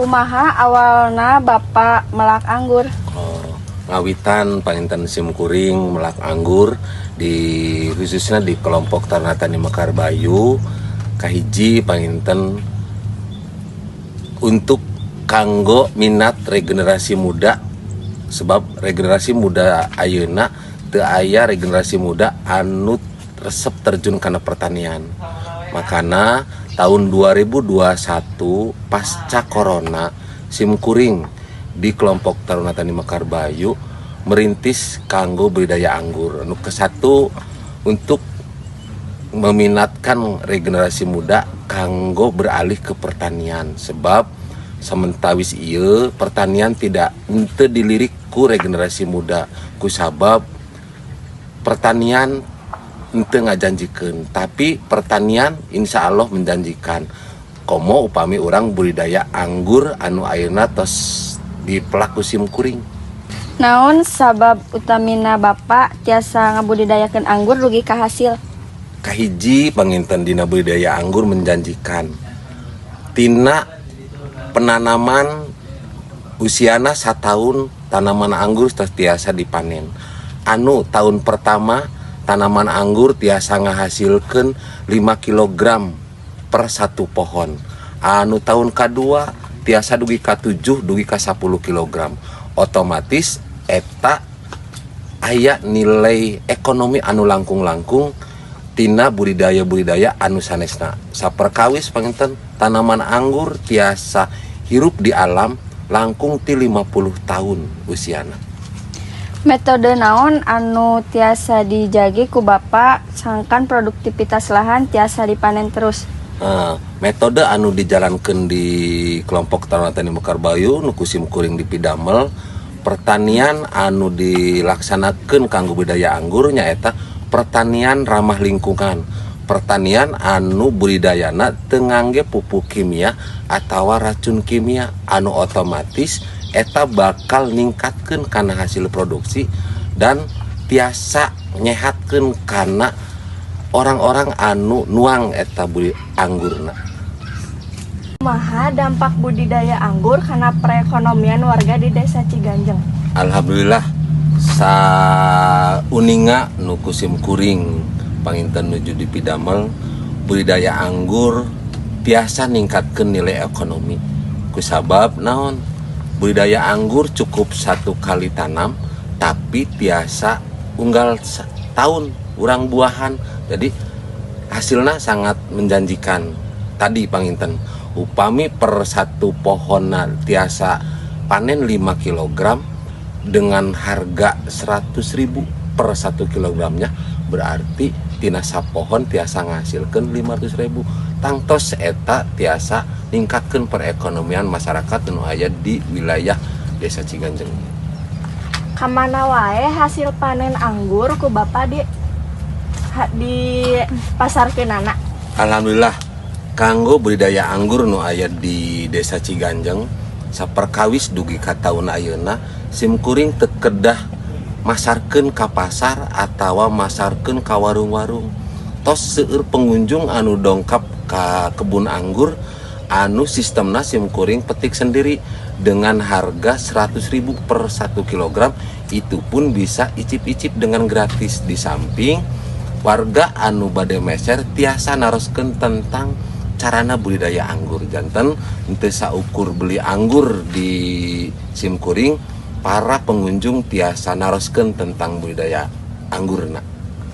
Kumaha awalna Bapak melak anggur? Ngawitan panginten simkuring melak anggur khususnya di kelompok Taruna Tani Mekar Bayu kahiji panginten untuk kanggo minat regenerasi muda, sebab regenerasi muda ayeuna teu aya regenerasi muda anu resep terjun kana pertanian. Makana tahun 2021 pasca corona simkuring di kelompok Taruna Tani Mekar Bayu merintis kanggo budidaya anggur. Anu kesatu untuk meminatkan regenerasi muda kanggo beralih ke pertanian, sebab sementawis ieu pertanian tidak ente dilirik ku regenerasi muda, ku sabab pertanian ente ngajanjikeun, tapi pertanian insya Allah menjanjikan. Komo upami orang budidaya anggur anu ayeuna tos di pelaku simkuring. Naon sabab utamina Bapak tiasa ngabudidayakeun anggur dugi ka hasil? Kahiji panginten dina budidaya anggur menjanjikan. Tina penanaman usiana 1 tahun tanaman anggur tiasa dipanen. Anu tahun pertama tanaman anggur tiasa ngahasilkeun 5 kg per 1 pohon. Anu tahun kedua tiasa dugi ka 7 dugi ka 10 kg. Otomatis eta aya nilai ekonomi anu langkung-langkung tina budidaya anu sanesna. Saperkawis panginten tanaman anggur tiasa hirup di alam langkung ti 50 tahun usiana. Metode naon anu tiasa dijagi ku Bapak sangkan produktivitas lahan tiasa dipanen terus? Metode anu dijalankan di kelompok Taruna Tani Mekar Bayu nu simkuring di Pidamel, pertanian anu dilaksanakeun kanggo budidaya anggur nyaeta pertanian ramah lingkungan. Pertanian anu budidayana teu ngangge pupuk kimia atawa racun kimia, anu otomatis eta bakal ningkatkeun kana hasil produksi dan tiasa nyehatkeun kana orang-orang anu nuang eta anggurna. Kumaha dampak budidaya anggur kana perekonomian warga di Desa Ciganjeng? Alhamdulillah sauninga nu simkuring panginten nuju di Pidamel, budidaya anggur tiasa ningkatkeun nilai ekonomi. Kusabab naon? Budidaya anggur cukup 1 kali tanam tapi tiasa unggal tahun urang buahan. Jadi hasilnya sangat menjanjikan. Tadi panginten upami per 1 pohon tiasa panen 5 kg dengan harga 100.000 per 1 kilogramnya, berarti tina sapohon tiasa ngasilkeun 500.000. Tangtos eta tiasa ningkatkeun perekonomian masyarakat anu aya di wilayah Desa Ciganjeng. Kamana wae hasil panen anggur ku Bapak di pasarkeunana? Alhamdulillah kanggo budidaya anggur nu aya di Desa Ciganjeng saperkawis dugi ka taun ayeuna simkuring teu kedah masarkeun ka pasar atawa masarkeun ka warung-warung. Tos seueur pengunjung anu dongkap ka kebun anggur anu sistemna simkuring petik sendiri dengan harga 100.000 per 1 kg, itu pun bisa icip-icip dengan gratis. Di samping warga anu bade meser tiasa naroskeun tentang carana budidaya anggur. Janten henteu saukur beli anggur di simkuring, para pengunjung tiasa naroskeun tentang budidaya anggurna.